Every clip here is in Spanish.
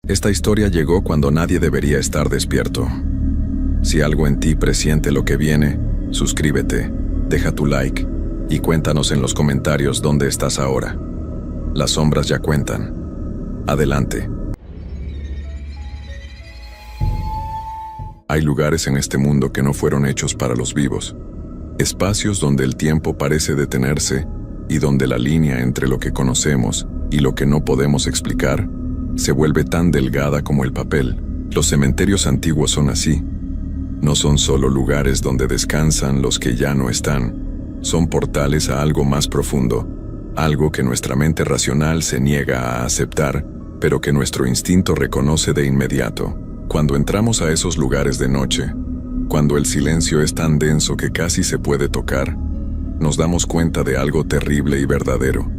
Esta historia llegó cuando nadie debería estar despierto. Si algo en ti presiente lo que viene, suscríbete, deja tu like y cuéntanos en los comentarios dónde estás ahora. Las sombras ya cuentan. Adelante. Hay lugares en este mundo que no fueron hechos para los vivos. Espacios donde el tiempo parece detenerse y donde la línea entre lo que conocemos y lo que no podemos explicar se vuelve tan delgada como el papel. Los cementerios antiguos son así. No son solo lugares donde descansan los que ya no están. Son portales a algo más profundo, algo que nuestra mente racional se niega a aceptar, pero que nuestro instinto reconoce de inmediato. Cuando entramos a esos lugares de noche, cuando el silencio es tan denso que casi se puede tocar, nos damos cuenta de algo terrible y verdadero.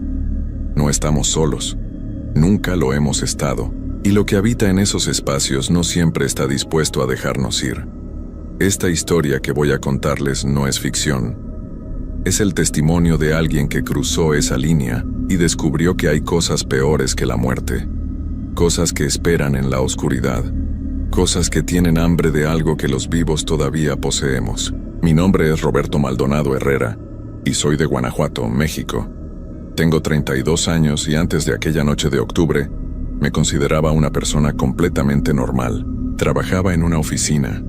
No estamos solos. Nunca lo hemos estado, y lo que habita en esos espacios no siempre está dispuesto a dejarnos ir. Esta historia que voy a contarles no es ficción. Es el testimonio de alguien que cruzó esa línea y descubrió que hay cosas peores que la muerte. Cosas que esperan en la oscuridad. Cosas que tienen hambre de algo que los vivos todavía poseemos. Mi nombre es Roberto Maldonado Herrera, y soy de Guanajuato, México. Tengo 32 años y antes de aquella noche de octubre, me consideraba una persona completamente normal. Trabajaba en una oficina.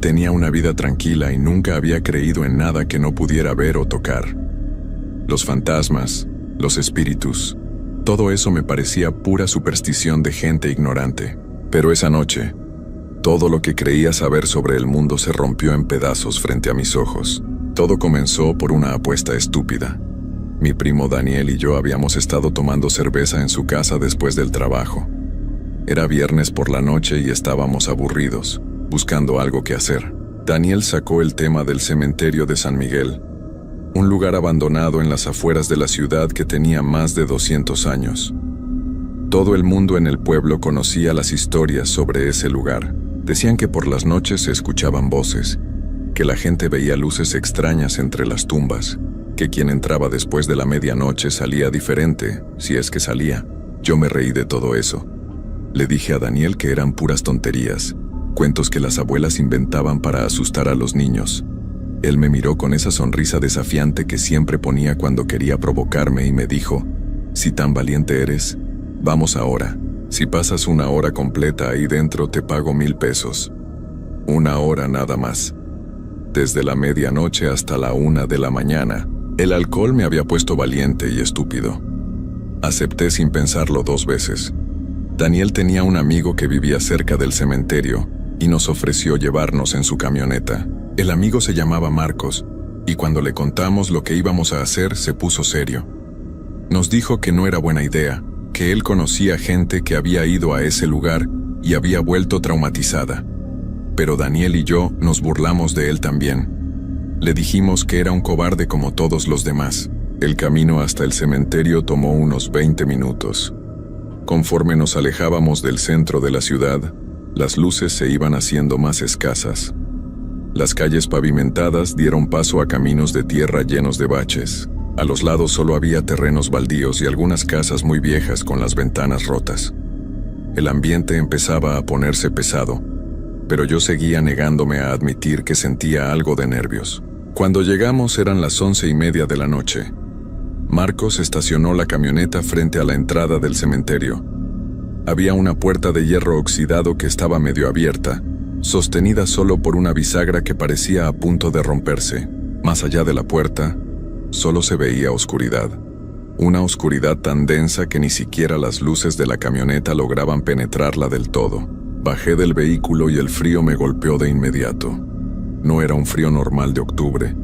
Tenía una vida tranquila y nunca había creído en nada que no pudiera ver o tocar. Los fantasmas, los espíritus, todo eso me parecía pura superstición de gente ignorante. Pero esa noche, todo lo que creía saber sobre el mundo se rompió en pedazos frente a mis ojos. Todo comenzó por una apuesta estúpida. Mi primo Daniel y yo habíamos estado tomando cerveza en su casa después del trabajo. Era viernes por la noche y estábamos aburridos, buscando algo que hacer. Daniel sacó el tema del cementerio de San Miguel, un lugar abandonado en las afueras de la ciudad que tenía más de 200 años. Todo el mundo en el pueblo conocía las historias sobre ese lugar. Decían que por las noches se escuchaban voces, que la gente veía luces extrañas entre las tumbas, que quien entraba después de la medianoche salía diferente, si es que salía. Yo me reí de todo eso. Le dije a Daniel que eran puras tonterías, cuentos que las abuelas inventaban para asustar a los niños. Él me miró con esa sonrisa desafiante que siempre ponía cuando quería provocarme y me dijo: «Si tan valiente eres, vamos ahora. Si pasas una hora completa ahí dentro te pago 1000 pesos. 1 hora nada más». Desde la medianoche hasta la 1 de la mañana, el alcohol me había puesto valiente y estúpido. Acepté sin pensarlo 2 veces. Daniel tenía un amigo que vivía cerca del cementerio y nos ofreció llevarnos en su camioneta. El amigo se llamaba Marcos, y cuando le contamos lo que íbamos a hacer se puso serio. Nos dijo que no era buena idea, que él conocía gente que había ido a ese lugar y había vuelto traumatizada. Pero Daniel y yo nos burlamos de él también. Le dijimos que era un cobarde como todos los demás. El camino hasta el cementerio tomó unos 20 minutos. Conforme nos alejábamos del centro de la ciudad, las luces se iban haciendo más escasas. Las calles pavimentadas dieron paso a caminos de tierra llenos de baches. A los lados solo había terrenos baldíos y algunas casas muy viejas con las ventanas rotas. El ambiente empezaba a ponerse pesado, pero yo seguía negándome a admitir que sentía algo de nervios. Cuando llegamos eran las 11:30 de la noche. Marcos estacionó la camioneta frente a la entrada del cementerio. Había una puerta de hierro oxidado que estaba medio abierta, sostenida solo por una bisagra que parecía a punto de romperse. Más allá de la puerta, solo se veía oscuridad. Una oscuridad tan densa que ni siquiera las luces de la camioneta lograban penetrarla del todo. Bajé del vehículo y el frío me golpeó de inmediato. No era un frío normal de octubre.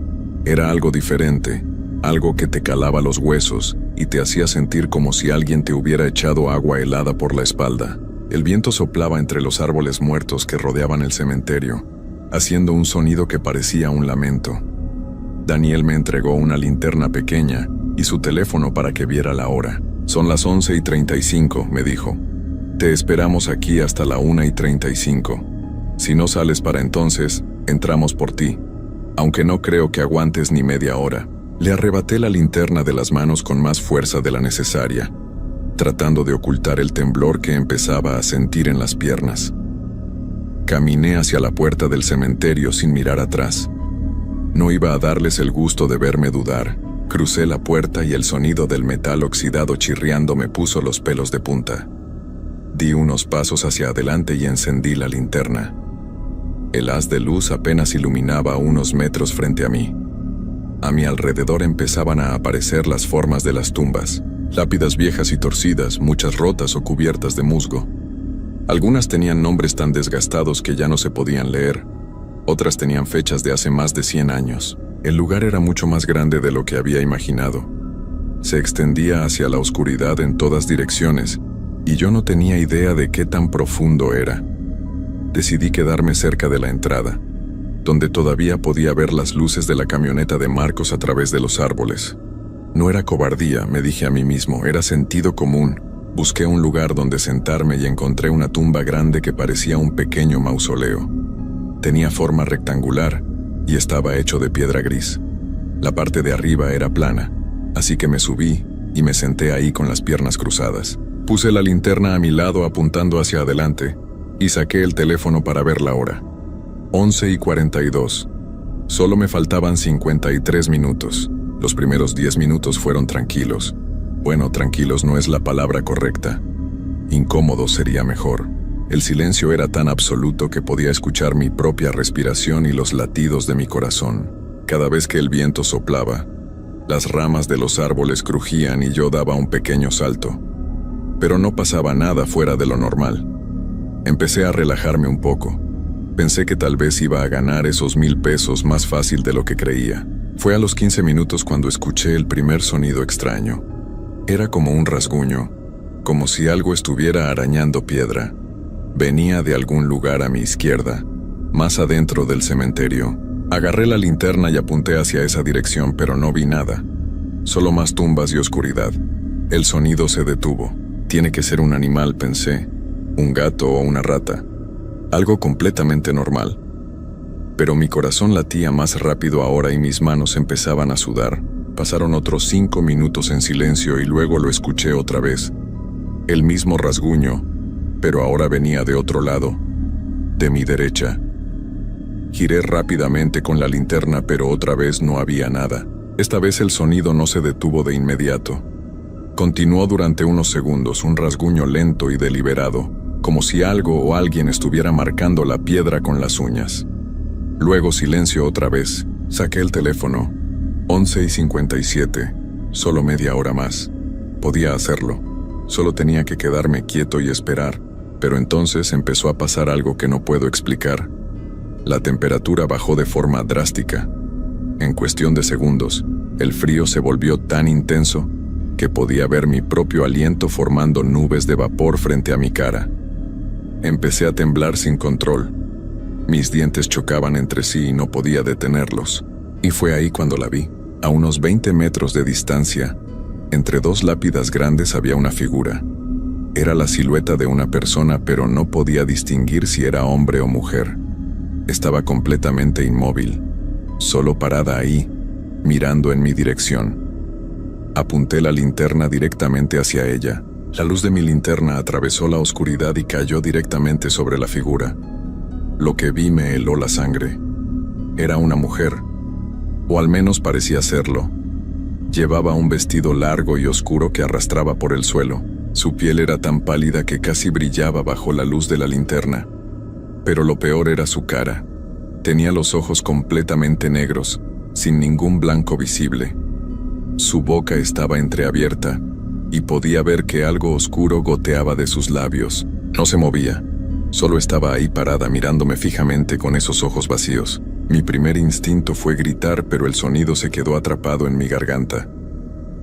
Era algo diferente, algo que te calaba los huesos y te hacía sentir como si alguien te hubiera echado agua helada por la espalda. El viento soplaba entre los árboles muertos que rodeaban el cementerio, haciendo un sonido que parecía un lamento. Daniel me entregó una linterna pequeña y su teléfono para que viera la hora. «Son las 11:35», me dijo. «Te esperamos aquí hasta la 1:35. Si no sales para entonces, entramos por ti. Aunque no creo que aguantes ni media hora». Le arrebaté la linterna de las manos con más fuerza de la necesaria. tratando de ocultar el temblor que empezaba a sentir en las piernas. Caminé hacia la puerta del cementerio sin mirar atrás. No iba a darles el gusto de verme dudar. Crucé la puerta y el sonido del metal oxidado chirriando me puso los pelos de punta. Di unos pasos hacia adelante y encendí la linterna. El haz de luz apenas iluminaba a unos metros frente a mí. A mi alrededor empezaban a aparecer las formas de las tumbas, lápidas viejas y torcidas, muchas rotas o cubiertas de musgo. Algunas tenían nombres tan desgastados que ya no se podían leer. Otras tenían fechas de hace más de 100 años. El lugar era mucho más grande de lo que había imaginado. Se extendía hacia la oscuridad en todas direcciones, y yo no tenía idea de qué tan profundo era. Decidí quedarme cerca de la entrada, donde todavía podía ver las luces de la camioneta de Marcos a través de los árboles. No era cobardía, me dije a mí mismo, era sentido común. Busqué un lugar donde sentarme y encontré una tumba grande que parecía un pequeño mausoleo. Tenía forma rectangular y estaba hecho de piedra gris. La parte de arriba era plana, así que me subí y me senté ahí con las piernas cruzadas. Puse la linterna a mi lado apuntando hacia adelante y saqué el teléfono para ver la hora. 11:42. Solo me faltaban 53 minutos. Los primeros 10 minutos fueron tranquilos. Bueno, tranquilos no es la palabra correcta. Incómodos sería mejor. El silencio era tan absoluto que podía escuchar mi propia respiración y los latidos de mi corazón. Cada vez que el viento soplaba, las ramas de los árboles crujían y yo daba un pequeño salto. Pero no pasaba nada fuera de lo normal. Empecé a relajarme un poco. Pensé que tal vez iba a ganar esos 1000 pesos más fácil de lo que creía. Fue a los 15 minutos cuando escuché el primer sonido extraño. Era como un rasguño, como si algo estuviera arañando piedra. Venía de algún lugar a mi izquierda, más adentro del cementerio. Agarré la linterna y apunté hacia esa dirección, pero no vi nada. Solo más tumbas y oscuridad. El sonido se detuvo. Tiene que ser un animal, pensé. Un gato o una rata. Algo completamente normal. Pero mi corazón latía más rápido ahora y mis manos empezaban a sudar. Pasaron otros 5 minutos en silencio y luego lo escuché otra vez. El mismo rasguño, pero ahora venía de otro lado, de mi derecha. Giré rápidamente con la linterna, pero otra vez no había nada. Esta vez el sonido no se detuvo de inmediato. Continuó durante unos segundos, un rasguño lento y deliberado, como si algo o alguien estuviera marcando la piedra con las uñas. Luego silencio otra vez. Saqué el teléfono. 11:57. Solo media hora más. Podía hacerlo. Solo tenía que quedarme quieto y esperar. Pero entonces empezó a pasar algo que no puedo explicar. La temperatura bajó de forma drástica. En cuestión de segundos, el frío se volvió tan intenso que podía ver mi propio aliento formando nubes de vapor frente a mi cara. Empecé a temblar sin control. Mis dientes chocaban entre sí y no podía detenerlos. Y fue ahí cuando la vi. A unos 20 metros de distancia, entre 2 lápidas grandes había una figura. Era la silueta de una persona, pero no podía distinguir si era hombre o mujer. Estaba completamente inmóvil, solo parada ahí, mirando en mi dirección. Apunté la linterna directamente hacia ella. La luz de mi linterna atravesó la oscuridad y cayó directamente sobre la figura. Lo que vi me heló la sangre. Era una mujer, o al menos parecía serlo. Llevaba un vestido largo y oscuro que arrastraba por el suelo. Su piel era tan pálida que casi brillaba bajo la luz de la linterna. Pero lo peor era su cara. Tenía los ojos completamente negros, sin ningún blanco visible. Su boca estaba entreabierta, y podía ver que algo oscuro goteaba de sus labios. No se movía, solo estaba ahí parada mirándome fijamente con esos ojos vacíos. Mi primer instinto fue gritar, pero el sonido se quedó atrapado en mi garganta.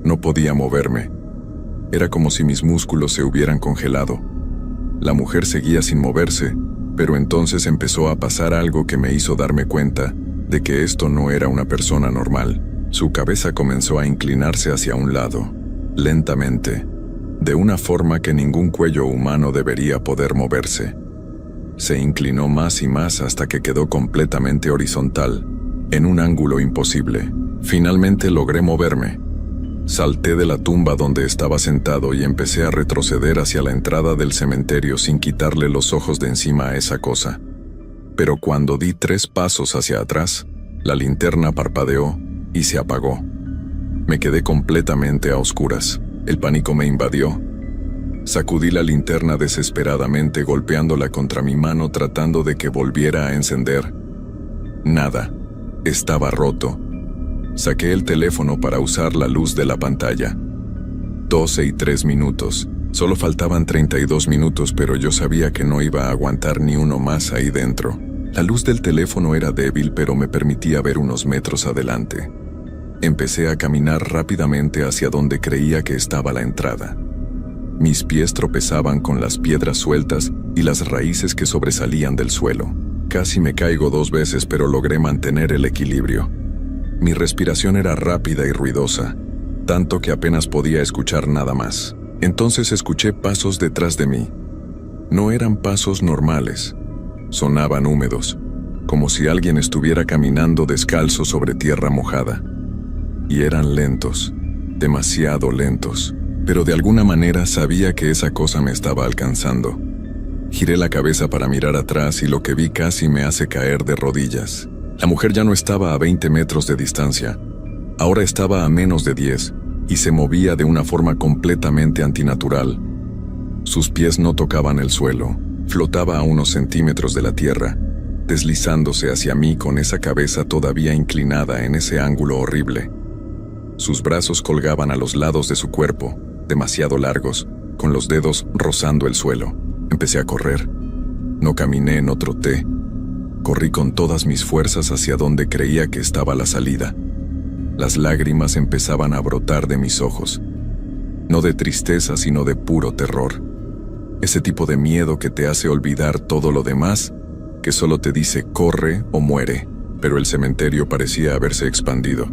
No podía moverme. Era como si mis músculos se hubieran congelado. La mujer seguía sin moverse, pero entonces empezó a pasar algo que me hizo darme cuenta de que esto no era una persona normal. Su cabeza comenzó a inclinarse hacia un lado, lentamente, de una forma que ningún cuello humano debería poder moverse. Se inclinó más y más hasta que quedó completamente horizontal, en un ángulo imposible. Finalmente logré moverme. Salté de la tumba donde estaba sentado y empecé a retroceder hacia la entrada del cementerio sin quitarle los ojos de encima a esa cosa. Pero cuando di 3 pasos hacia atrás, la linterna parpadeó y se apagó. Me quedé completamente a oscuras. El pánico me invadió. Sacudí la linterna desesperadamente, golpeándola contra mi mano tratando de que volviera a encender. Nada. Estaba roto. Saqué el teléfono para usar la luz de la pantalla. 12:03. Solo faltaban 32 minutos, pero yo sabía que no iba a aguantar ni uno más ahí dentro. La luz del teléfono era débil, pero me permitía ver unos metros adelante. Empecé a caminar rápidamente hacia donde creía que estaba la entrada. Mis pies tropezaban con las piedras sueltas y las raíces que sobresalían del suelo. Casi me caigo 2 veces, pero logré mantener el equilibrio. Mi respiración era rápida y ruidosa, tanto que apenas podía escuchar nada más. Entonces escuché pasos detrás de mí. No eran pasos normales. Sonaban húmedos, como si alguien estuviera caminando descalzo sobre tierra mojada. Y eran lentos, demasiado lentos, pero de alguna manera sabía que esa cosa me estaba alcanzando. Giré la cabeza para mirar atrás y lo que vi casi me hace caer de rodillas. La mujer ya no estaba a 20 metros de distancia, ahora estaba a menos de 10 y se movía de una forma completamente antinatural. Sus pies no tocaban el suelo, flotaba a unos centímetros de la tierra, deslizándose hacia mí con esa cabeza todavía inclinada en ese ángulo horrible. Sus brazos colgaban a los lados de su cuerpo, demasiado largos, con los dedos rozando el suelo. Empecé a correr. No caminé, no troté. Corrí con todas mis fuerzas hacia donde creía que estaba la salida. Las lágrimas empezaban a brotar de mis ojos. No de tristeza, sino de puro terror. Ese tipo de miedo que te hace olvidar todo lo demás, que solo te dice corre o muere, pero el cementerio parecía haberse expandido.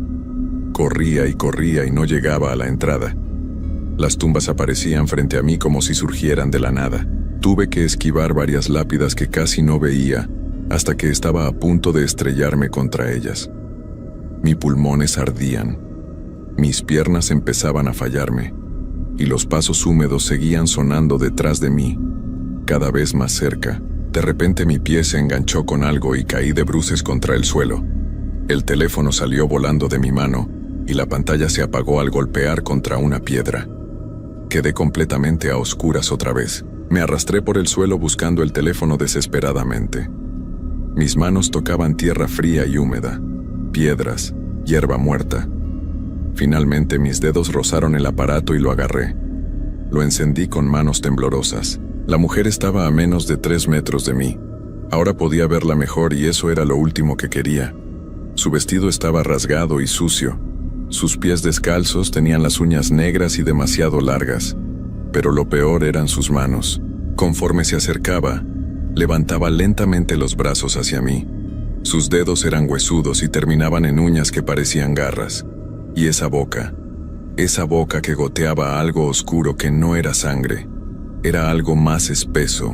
Corría y no llegaba a la entrada. Las tumbas aparecían frente a mí como si surgieran de la nada. Tuve que esquivar varias lápidas que casi no veía, hasta que estaba a punto de estrellarme contra ellas. Mis pulmones ardían. Mis piernas empezaban a fallarme, y los pasos húmedos seguían sonando detrás de mí, cada vez más cerca. De repente mi pie se enganchó con algo y caí de bruces contra el suelo. El teléfono salió volando de mi mano, y la pantalla se apagó al golpear contra una piedra. Quedé completamente a oscuras otra vez. Me arrastré por el suelo buscando el teléfono desesperadamente. Mis manos tocaban tierra fría y húmeda, piedras, hierba muerta. Finalmente mis dedos rozaron el aparato y lo agarré. Lo encendí con manos temblorosas. La mujer estaba a menos de 3 metros de mí. Ahora podía verla mejor y eso era lo último que quería. Su vestido estaba rasgado y sucio. Sus pies descalzos tenían las uñas negras y demasiado largas. Pero lo peor eran sus manos. Conforme se acercaba, levantaba lentamente los brazos hacia mí. Sus dedos eran huesudos y terminaban en uñas que parecían garras. Y esa boca que goteaba algo oscuro que no era sangre, era algo más espeso,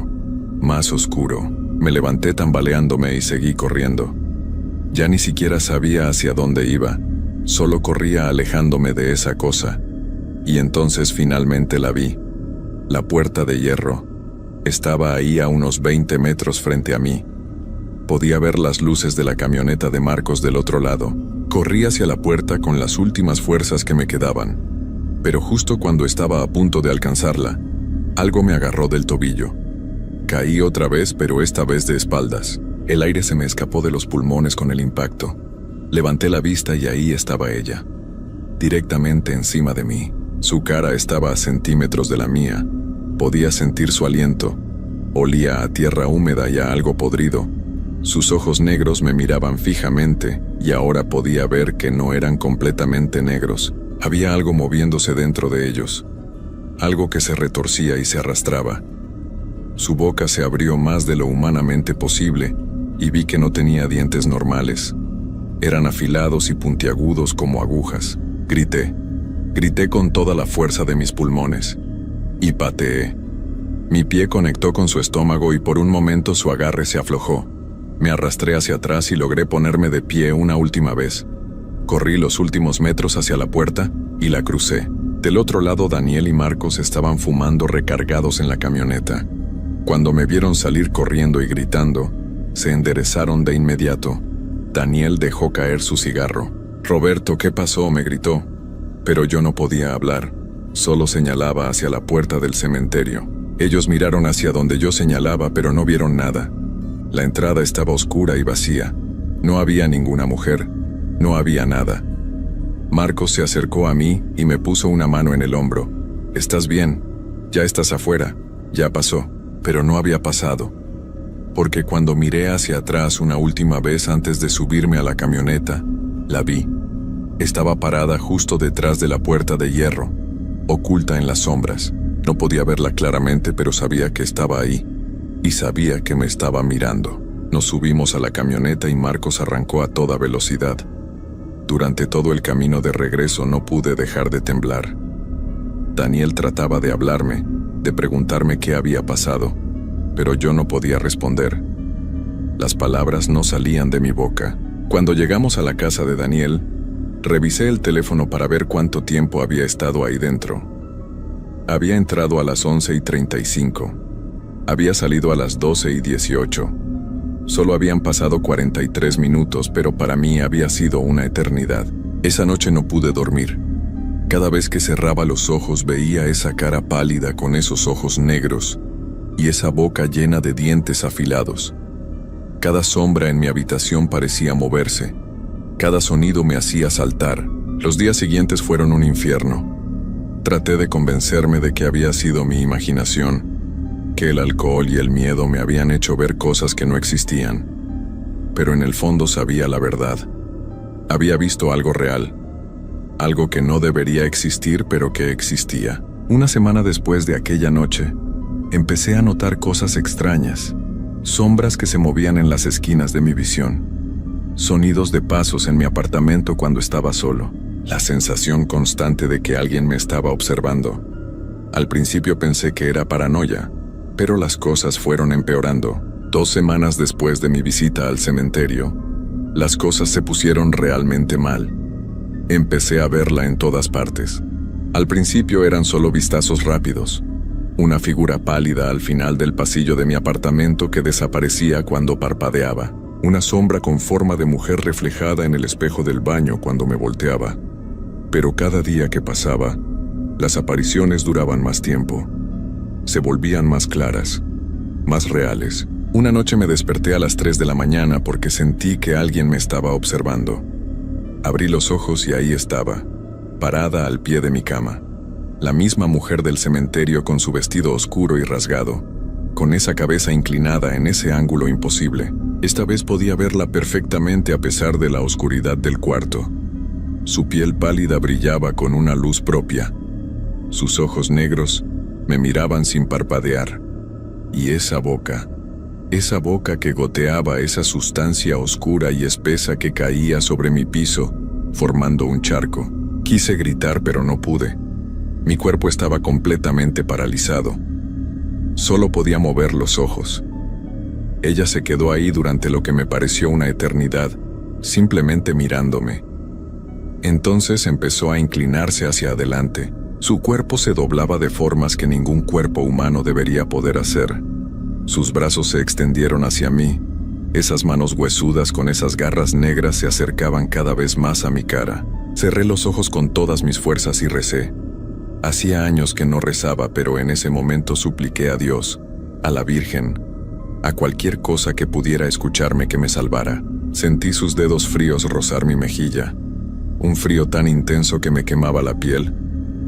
más oscuro. Me levanté tambaleándome y seguí corriendo. Ya ni siquiera sabía hacia dónde iba, solo corría alejándome de esa cosa. Y entonces finalmente la vi. La puerta de hierro. Estaba ahí a unos 20 metros frente a mí. Podía ver las luces de la camioneta de Marcos del otro lado. Corrí hacia la puerta con las últimas fuerzas que me quedaban. Pero justo cuando estaba a punto de alcanzarla, algo me agarró del tobillo. Caí otra vez, pero esta vez de espaldas. El aire se me escapó de los pulmones con el impacto. Levanté la vista y ahí estaba ella, directamente encima de mí. Su cara estaba a centímetros de la mía. Podía sentir su aliento. Olía a tierra húmeda y a algo podrido. Sus ojos negros me miraban fijamente y ahora podía ver que no eran completamente negros. Había algo moviéndose dentro de ellos. Algo que se retorcía y se arrastraba. Su boca se abrió más de lo humanamente posible y vi que no tenía dientes normales. Eran afilados y puntiagudos como agujas. Grité. Grité con toda la fuerza de mis pulmones. Y pateé. Mi pie conectó con su estómago y por un momento su agarre se aflojó. Me arrastré hacia atrás y logré ponerme de pie una última vez. Corrí los últimos metros hacia la puerta y la crucé. Del otro lado, Daniel y Marcos estaban fumando recargados en la camioneta. Cuando me vieron salir corriendo y gritando, se enderezaron de inmediato. Daniel dejó caer su cigarro. «Roberto, ¿qué pasó?», me gritó. Pero yo no podía hablar, solo señalaba hacia la puerta del cementerio. Ellos miraron hacia donde yo señalaba, pero no vieron nada. La entrada estaba oscura y vacía. No había ninguna mujer, no había nada. Marcos se acercó a mí y me puso una mano en el hombro. «¿Estás bien? Ya estás afuera. Ya pasó». Pero no había pasado. Porque cuando miré hacia atrás una última vez antes de subirme a la camioneta, la vi. Estaba parada justo detrás de la puerta de hierro, oculta en las sombras. No podía verla claramente, pero sabía que estaba ahí. Y sabía que me estaba mirando. Nos subimos a la camioneta y Marcos arrancó a toda velocidad. Durante todo el camino de regreso no pude dejar de temblar. Daniel trataba de hablarme, de preguntarme qué había pasado, pero yo no podía responder. Las palabras no salían de mi boca. Cuando llegamos a la casa de Daniel, revisé el teléfono para ver cuánto tiempo había estado ahí dentro. Había entrado a las 11:35. Había salido a las 12:18. Solo habían pasado 43 minutos, pero para mí había sido una eternidad. Esa noche no pude dormir. Cada vez que cerraba los ojos veía esa cara pálida con esos ojos negros y esa boca llena de dientes afilados. Cada sombra en mi habitación parecía moverse. Cada sonido me hacía saltar. Los días siguientes fueron un infierno. Traté de convencerme de que había sido mi imaginación, que el alcohol y el miedo me habían hecho ver cosas que no existían. Pero en el fondo sabía la verdad. Había visto algo real. Algo que no debería existir, pero que existía. Una semana después de aquella noche, empecé a notar cosas extrañas, sombras que se movían en las esquinas de mi visión, sonidos de pasos en mi apartamento cuando estaba solo, la sensación constante de que alguien me estaba observando. Al principio pensé que era paranoia, pero las cosas fueron empeorando. 2 semanas después de mi visita al cementerio, las cosas se pusieron realmente mal. Empecé a verla en todas partes. Al principio eran solo vistazos rápidos. Una figura pálida al final del pasillo de mi apartamento que desaparecía cuando parpadeaba. Una sombra con forma de mujer reflejada en el espejo del baño cuando me volteaba. Pero cada día que pasaba, las apariciones duraban más tiempo. Se volvían más claras, más reales. Una noche me desperté a las 3 de la mañana porque sentí que alguien me estaba observando. Abrí los ojos y ahí estaba, parada al pie de mi cama. La misma mujer del cementerio con su vestido oscuro y rasgado, con esa cabeza inclinada en ese ángulo imposible. Esta vez podía verla perfectamente a pesar de la oscuridad del cuarto. Su piel pálida brillaba con una luz propia. Sus ojos negros me miraban sin parpadear. Y esa boca que goteaba esa sustancia oscura y espesa que caía sobre mi piso, formando un charco. Quise gritar, pero no pude. Mi cuerpo estaba completamente paralizado. Solo podía mover los ojos. Ella se quedó ahí durante lo que me pareció una eternidad, simplemente mirándome. Entonces empezó a inclinarse hacia adelante. Su cuerpo se doblaba de formas que ningún cuerpo humano debería poder hacer. Sus brazos se extendieron hacia mí. Esas manos huesudas con esas garras negras se acercaban cada vez más a mi cara. Cerré los ojos con todas mis fuerzas y recé. Hacía años que no rezaba, pero en ese momento supliqué a Dios, a la Virgen, a cualquier cosa que pudiera escucharme que me salvara. Sentí sus dedos fríos rozar mi mejilla, un frío tan intenso que me quemaba la piel,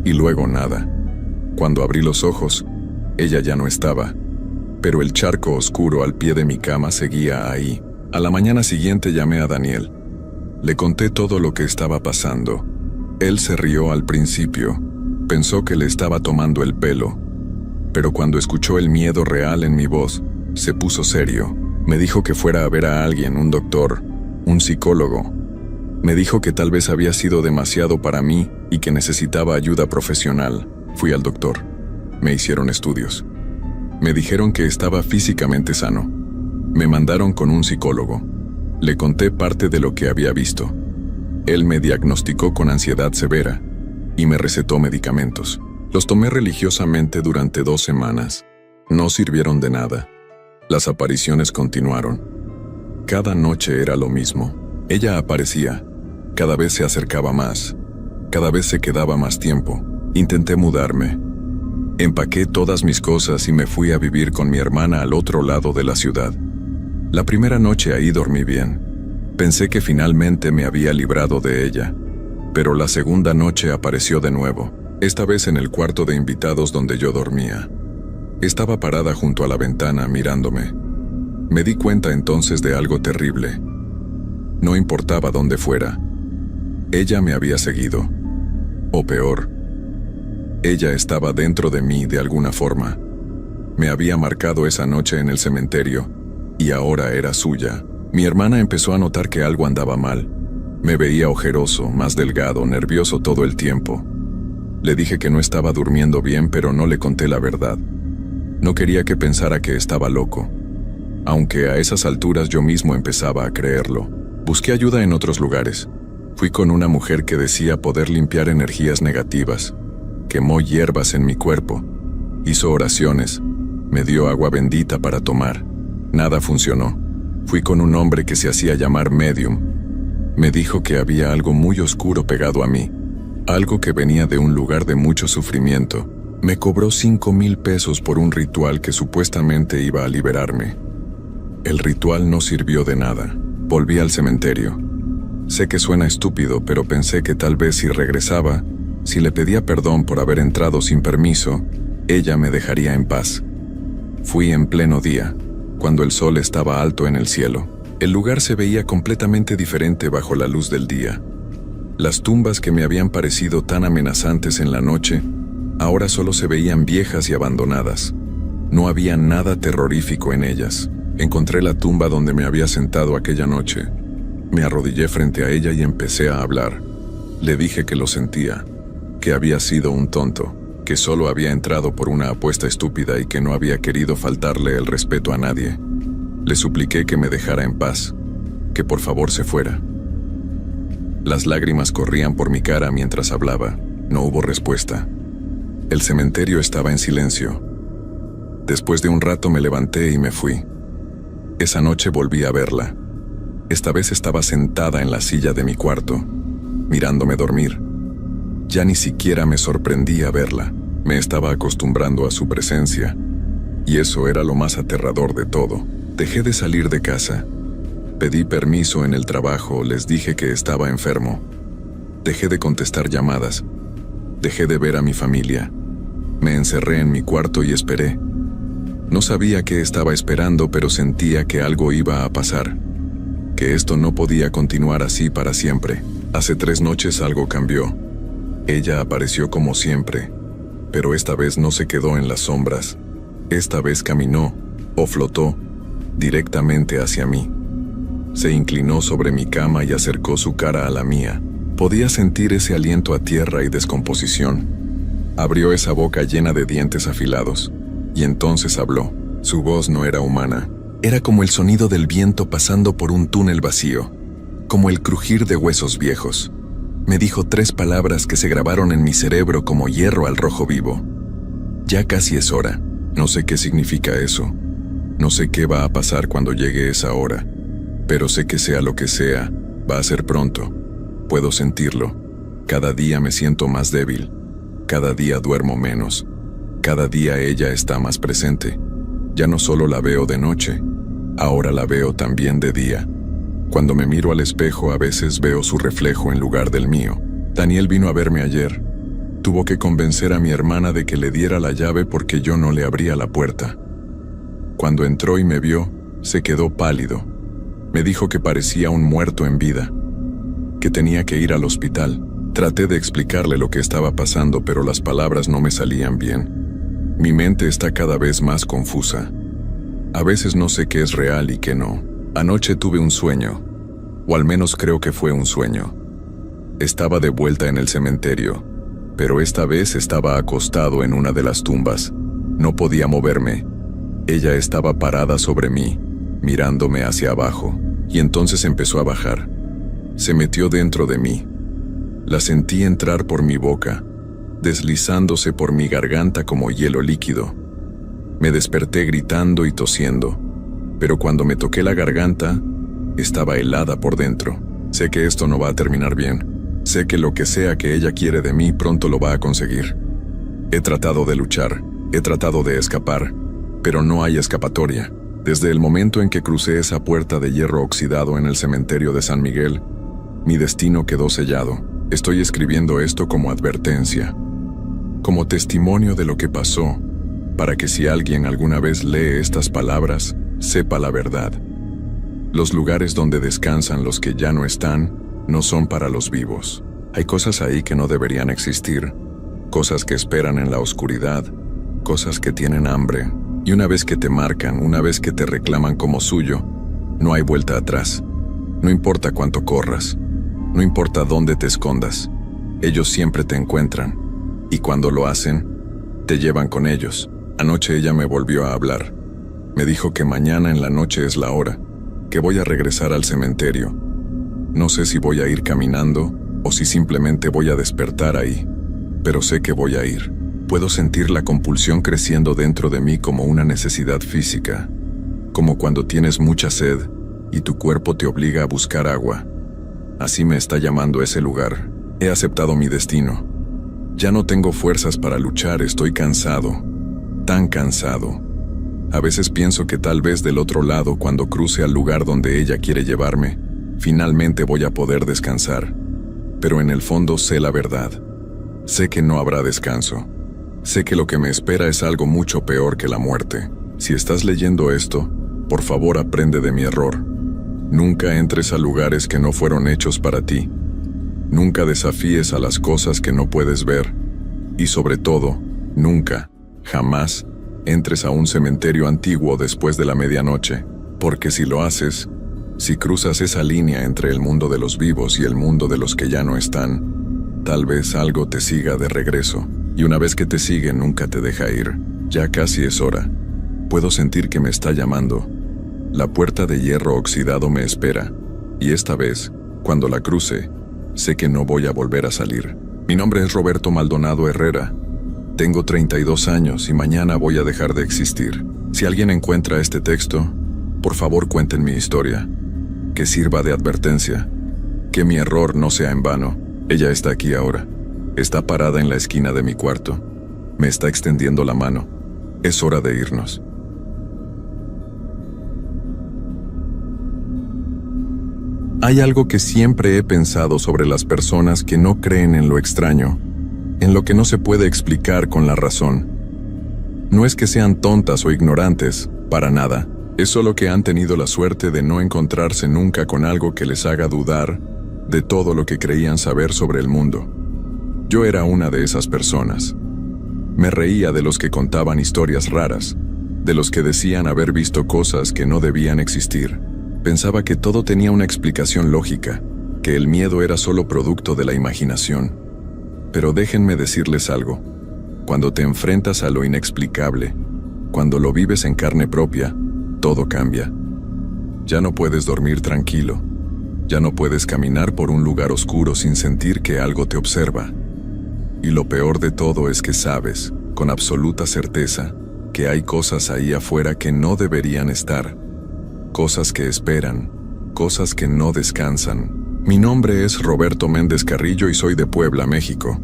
y luego nada. Cuando abrí los ojos, ella ya no estaba, pero el charco oscuro al pie de mi cama seguía ahí. A la mañana siguiente llamé a Daniel. Le conté todo lo que estaba pasando. Él se rió al principio, pensó que le estaba tomando el pelo, pero cuando escuchó el miedo real en mi voz, se puso serio. Me dijo que fuera a ver a alguien, un doctor, un psicólogo. Me dijo que tal vez había sido demasiado para mí y que necesitaba ayuda profesional. Fui al doctor. Me hicieron estudios. Me dijeron que estaba físicamente sano. Me mandaron con un psicólogo. Le conté parte de lo que había visto. Él me diagnosticó con ansiedad severa y me recetó medicamentos. Los tomé religiosamente durante 2 semanas. No sirvieron de nada. Las apariciones continuaron. Cada noche era lo mismo. Ella aparecía. Cada vez se acercaba más. Cada vez se quedaba más tiempo. Intenté mudarme. Empaqué todas mis cosas y me fui a vivir con mi hermana al otro lado de la ciudad. La primera noche ahí dormí bien. Pensé que finalmente me había librado de ella. Pero la segunda noche apareció de nuevo, esta vez en el cuarto de invitados donde yo dormía. Estaba parada junto a la ventana mirándome. Me di cuenta entonces de algo terrible. No importaba dónde fuera. Ella me había seguido. O peor, ella estaba dentro de mí de alguna forma. Me había marcado esa noche en el cementerio, y ahora era suya. Mi hermana empezó a notar que algo andaba mal. Me veía ojeroso, más delgado, nervioso todo el tiempo. Le dije que no estaba durmiendo bien, pero no le conté la verdad. No quería que pensara que estaba loco, aunque a esas alturas yo mismo empezaba a creerlo. Busqué ayuda en otros lugares. Fui con una mujer que decía poder limpiar energías negativas. Quemó hierbas en mi cuerpo. Hizo oraciones. Me dio agua bendita para tomar. Nada funcionó. Fui con un hombre que se hacía llamar medium. Me dijo que había algo muy oscuro pegado a mí. Algo que venía de un lugar de mucho sufrimiento. Me cobró 5,000 pesos por un ritual que supuestamente iba a liberarme. El ritual no sirvió de nada. Volví al cementerio. Sé que suena estúpido, pero pensé que tal vez si regresaba, si le pedía perdón por haber entrado sin permiso, ella me dejaría en paz. Fui en pleno día, cuando el sol estaba alto en el cielo. El lugar se veía completamente diferente bajo la luz del día. Las tumbas que me habían parecido tan amenazantes en la noche, ahora solo se veían viejas y abandonadas. No había nada terrorífico en ellas. Encontré la tumba donde me había sentado aquella noche. Me arrodillé frente a ella y empecé a hablar. Le dije que lo sentía, que había sido un tonto, que solo había entrado por una apuesta estúpida y que no había querido faltarle el respeto a nadie. Le supliqué que me dejara en paz, que por favor se fuera. Las lágrimas corrían por mi cara mientras hablaba. No hubo respuesta. El cementerio estaba en silencio. Después de un rato me levanté y me fui. Esa noche volví a verla. Esta vez estaba sentada en la silla de mi cuarto, mirándome dormir. Ya ni siquiera me sorprendía verla. Me estaba acostumbrando a su presencia. Y eso era lo más aterrador de todo. Dejé de salir de casa. Pedí permiso en el trabajo, les dije que estaba enfermo. Dejé de contestar llamadas. Dejé de ver a mi familia. Me encerré en mi cuarto y esperé. No sabía qué estaba esperando, pero sentía que algo iba a pasar. Que esto no podía continuar así para siempre. Hace 3 noches algo cambió. Ella apareció como siempre, pero esta vez no se quedó en las sombras. Esta vez caminó, o flotó, directamente hacia mí. Se inclinó sobre mi cama y acercó su cara a la mía. Podía sentir ese aliento a tierra y descomposición. Abrió esa boca llena de dientes afilados, y entonces habló. Su voz no era humana. Era como el sonido del viento pasando por un túnel vacío, como el crujir de huesos viejos. Me dijo 3 palabras que se grabaron en mi cerebro como hierro al rojo vivo. Ya casi es hora. No sé qué significa eso. No sé qué va a pasar cuando llegue esa hora. Pero sé que sea lo que sea, va a ser pronto. Puedo sentirlo. Cada día me siento más débil. Cada día duermo menos. Cada día ella está más presente. Ya no solo la veo de noche, ahora la veo también de día. Cuando me miro al espejo a veces veo su reflejo en lugar del mío. Daniel vino a verme ayer. Tuvo que convencer a mi hermana de que le diera la llave porque yo no le abría la puerta. Cuando entró y me vio, se quedó pálido. Me dijo que parecía un muerto en vida, que tenía que ir al hospital. Traté de explicarle lo que estaba pasando, pero las palabras no me salían bien. Mi mente está cada vez más confusa. A veces no sé qué es real y qué no. Anoche tuve un sueño, o al menos creo que fue un sueño. Estaba de vuelta en el cementerio, pero esta vez estaba acostado en una de las tumbas. No podía moverme. Ella estaba parada sobre mí, mirándome hacia abajo, y entonces empezó a bajar. Se metió dentro de mí. La sentí entrar por mi boca, deslizándose por mi garganta como hielo líquido. Me desperté gritando y tosiendo, pero cuando me toqué la garganta, estaba helada por dentro. Sé que esto no va a terminar bien. Sé que lo que sea que ella quiere de mí pronto lo va a conseguir. He tratado de luchar, he tratado de escapar, pero no hay escapatoria. Desde el momento en que crucé esa puerta de hierro oxidado en el cementerio de San Miguel, mi destino quedó sellado. Estoy escribiendo esto como advertencia, como testimonio de lo que pasó, para que si alguien alguna vez lee estas palabras, sepa la verdad. Los lugares donde descansan los que ya no están, no son para los vivos. Hay cosas ahí que no deberían existir, cosas que esperan en la oscuridad, cosas que tienen hambre, y una vez que te marcan, una vez que te reclaman como suyo, no hay vuelta atrás. No importa cuánto corras, no importa dónde te escondas, ellos siempre te encuentran, y cuando lo hacen, te llevan con ellos. Anoche ella me volvió a hablar. Me dijo que mañana en la noche es la hora, que voy a regresar al cementerio. No sé si voy a ir caminando o si simplemente voy a despertar ahí, pero sé que voy a ir. Puedo sentir la compulsión creciendo dentro de mí como una necesidad física, como cuando tienes mucha sed y tu cuerpo te obliga a buscar agua. Así me está llamando ese lugar. He aceptado mi destino. Ya no tengo fuerzas para luchar, estoy cansado, tan cansado. A veces pienso que tal vez del otro lado, cuando cruce al lugar donde ella quiere llevarme, finalmente voy a poder descansar. Pero en el fondo sé la verdad. Sé que no habrá descanso. Sé que lo que me espera es algo mucho peor que la muerte. Si estás leyendo esto, por favor aprende de mi error. Nunca entres a lugares que no fueron hechos para ti. Nunca desafíes a las cosas que no puedes ver. Y sobre todo, nunca, jamás, entres a un cementerio antiguo después de la medianoche, porque si lo haces, si cruzas esa línea entre el mundo de los vivos y el mundo de los que ya no están, tal vez algo te siga de regreso, y una vez que te sigue nunca te deja ir. Ya casi es hora. Puedo sentir que me está llamando. La puerta de hierro oxidado me espera, y esta vez, cuando la cruce, sé que no voy a volver a salir. Mi nombre es Roberto Maldonado Herrera. Tengo 32 años y mañana voy a dejar de existir. Si alguien encuentra este texto, por favor cuenten mi historia. Que sirva de advertencia. Que mi error no sea en vano. Ella está aquí ahora. Está parada en la esquina de mi cuarto. Me está extendiendo la mano. Es hora de irnos. Hay algo que siempre he pensado sobre las personas que no creen en lo extraño, en lo que no se puede explicar con la razón. No es que sean tontas o ignorantes, para nada. Es solo que han tenido la suerte de no encontrarse nunca con algo que les haga dudar de todo lo que creían saber sobre el mundo. Yo era una de esas personas. Me reía de los que contaban historias raras, de los que decían haber visto cosas que no debían existir. Pensaba que todo tenía una explicación lógica, que el miedo era solo producto de la imaginación. Pero déjenme decirles algo. Cuando te enfrentas a lo inexplicable, cuando lo vives en carne propia, todo cambia. Ya no puedes dormir tranquilo. Ya no puedes caminar por un lugar oscuro sin sentir que algo te observa. Y lo peor de todo es que sabes, con absoluta certeza, que hay cosas ahí afuera que no deberían estar. Cosas que esperan, cosas que no descansan. Mi nombre es Roberto Méndez Carrillo y soy de Puebla, México.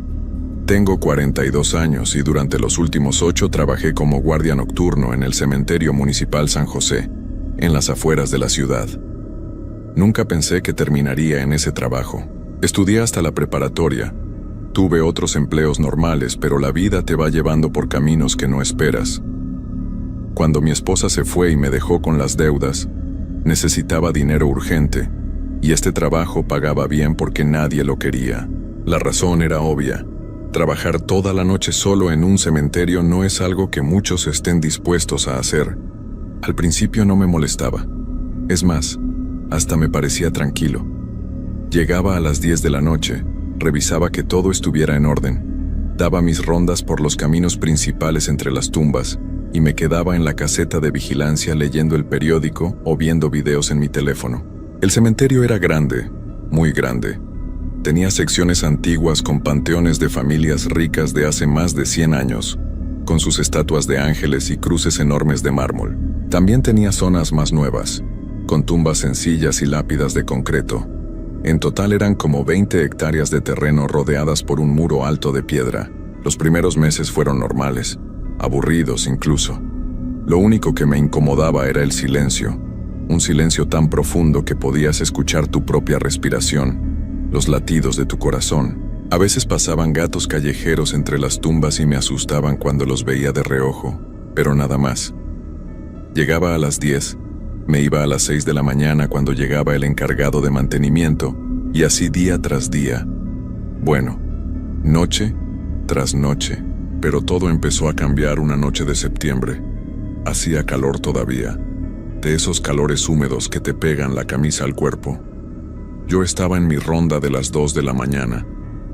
Tengo 42 años y durante los últimos 8 trabajé como guardia nocturno en el Cementerio Municipal San José, en las afueras de la ciudad. Nunca pensé que terminaría en ese trabajo. Estudié hasta la preparatoria. Tuve otros empleos normales, pero la vida te va llevando por caminos que no esperas. Cuando mi esposa se fue y me dejó con las deudas, necesitaba dinero urgente, y este trabajo pagaba bien porque nadie lo quería. La razón era obvia. Trabajar toda la noche solo en un cementerio no es algo que muchos estén dispuestos a hacer. Al principio no me molestaba. Es más, hasta me parecía tranquilo. Llegaba a las 10 de la noche, revisaba que todo estuviera en orden, daba mis rondas por los caminos principales entre las tumbas, y me quedaba en la caseta de vigilancia leyendo el periódico o viendo videos en mi teléfono. El cementerio era grande, muy grande. Tenía secciones antiguas con panteones de familias ricas de hace más de 100 años, con sus estatuas de ángeles y cruces enormes de mármol. También tenía zonas más nuevas, con tumbas sencillas y lápidas de concreto. En total eran como 20 hectáreas de terreno rodeadas por un muro alto de piedra. Los primeros meses fueron normales, aburridos incluso. Lo único que me incomodaba era el silencio, un silencio tan profundo que podías escuchar tu propia respiración, los latidos de tu corazón. A veces pasaban gatos callejeros entre las tumbas y me asustaban cuando los veía de reojo, pero nada más. Llegaba a las 10, me iba a las 6 de la mañana cuando llegaba el encargado de mantenimiento, y así día tras día. Bueno, noche tras noche, pero todo empezó a cambiar una noche de septiembre. Hacía calor todavía, de esos calores húmedos que te pegan la camisa al cuerpo. Yo estaba en mi ronda de las 2 de la mañana,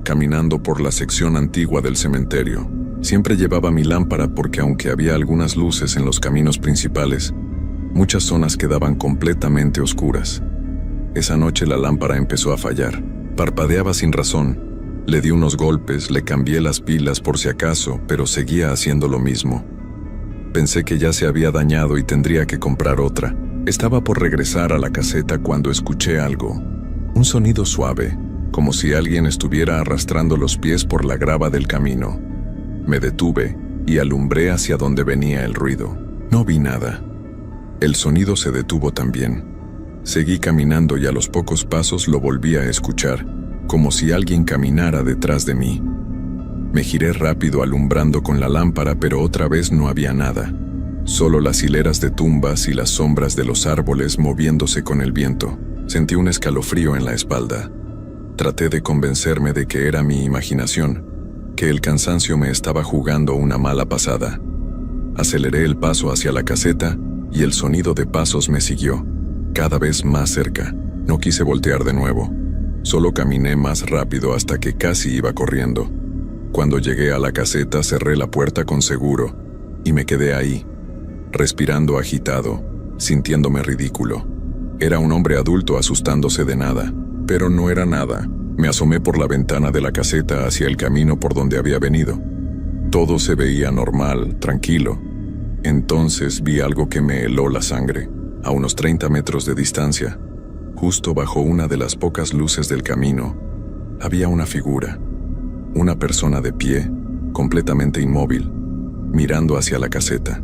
caminando por la sección antigua del cementerio. Siempre llevaba mi lámpara porque aunque había algunas luces en los caminos principales, muchas zonas quedaban completamente oscuras. Esa noche la lámpara empezó a fallar. Parpadeaba sin razón. Le di unos golpes, le cambié las pilas por si acaso, pero seguía haciendo lo mismo. Pensé que ya se había dañado y tendría que comprar otra. Estaba por regresar a la caseta cuando escuché algo. Un sonido suave, como si alguien estuviera arrastrando los pies por la grava del camino. Me detuve y alumbré hacia donde venía el ruido. No vi nada. El sonido se detuvo también. Seguí caminando y a los pocos pasos lo volví a escuchar, como si alguien caminara detrás de mí. Me giré rápido alumbrando con la lámpara, pero otra vez no había nada. Solo las hileras de tumbas y las sombras de los árboles moviéndose con el viento. Sentí un escalofrío en la espalda. Traté de convencerme de que era mi imaginación, que el cansancio me estaba jugando una mala pasada. Aceleré el paso hacia la caseta y el sonido de pasos me siguió, cada vez más cerca. No quise voltear de nuevo. Solo caminé más rápido hasta que casi iba corriendo. Cuando llegué a la caseta cerré la puerta con seguro y me quedé ahí, respirando agitado, sintiéndome ridículo. Era un hombre adulto asustándose de nada, pero no era nada. Me asomé por la ventana de la caseta hacia el camino por donde había venido. Todo se veía normal, tranquilo. Entonces vi algo que me heló la sangre, a unos 30 metros de distancia. Justo bajo una de las pocas luces del camino, había una figura. Una persona de pie, completamente inmóvil, mirando hacia la caseta.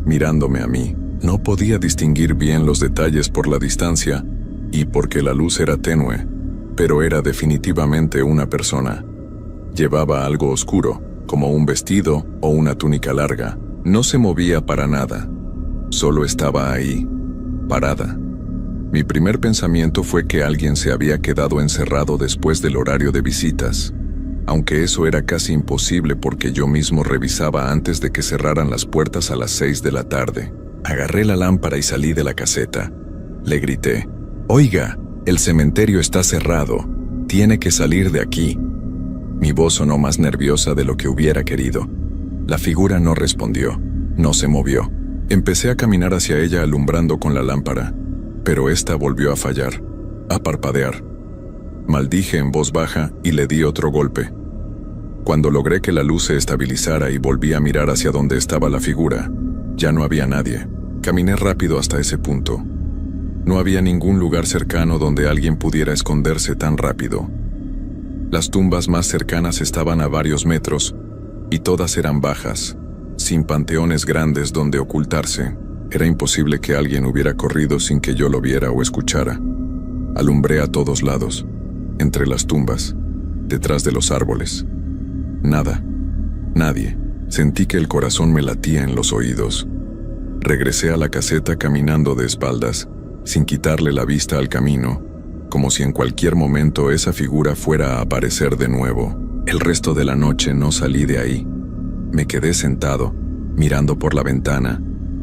Mirándome a mí. No podía distinguir bien los detalles por la distancia y porque la luz era tenue, pero era definitivamente una persona. Llevaba algo oscuro, como un vestido o una túnica larga. No se movía para nada. Solo estaba ahí, parada. Mi primer pensamiento fue que alguien se había quedado encerrado después del horario de visitas, aunque eso era casi imposible porque yo mismo revisaba antes de que cerraran las puertas a las 6 de la tarde. Agarré la lámpara y salí de la caseta. Le grité: «Oiga, el cementerio está cerrado. Tiene que salir de aquí». Mi voz sonó más nerviosa de lo que hubiera querido. La figura no respondió, no se movió. Empecé a caminar hacia ella alumbrando con la lámpara, pero esta volvió a fallar, a parpadear. Maldije en voz baja y le di otro golpe. Cuando logré que la luz se estabilizara y volví a mirar hacia donde estaba la figura, ya no había nadie. Caminé rápido hasta ese punto. No había ningún lugar cercano donde alguien pudiera esconderse tan rápido. Las tumbas más cercanas estaban a varios metros, y todas eran bajas, sin panteones grandes donde ocultarse. Era imposible que alguien hubiera corrido sin que yo lo viera o escuchara. Alumbré a todos lados, entre las tumbas, detrás de los árboles. Nada, nadie. Sentí que el corazón me latía en los oídos. Regresé a la caseta caminando de espaldas, sin quitarle la vista al camino, como si en cualquier momento esa figura fuera a aparecer de nuevo. El resto de la noche no salí de ahí. Me quedé sentado, mirando por la ventana,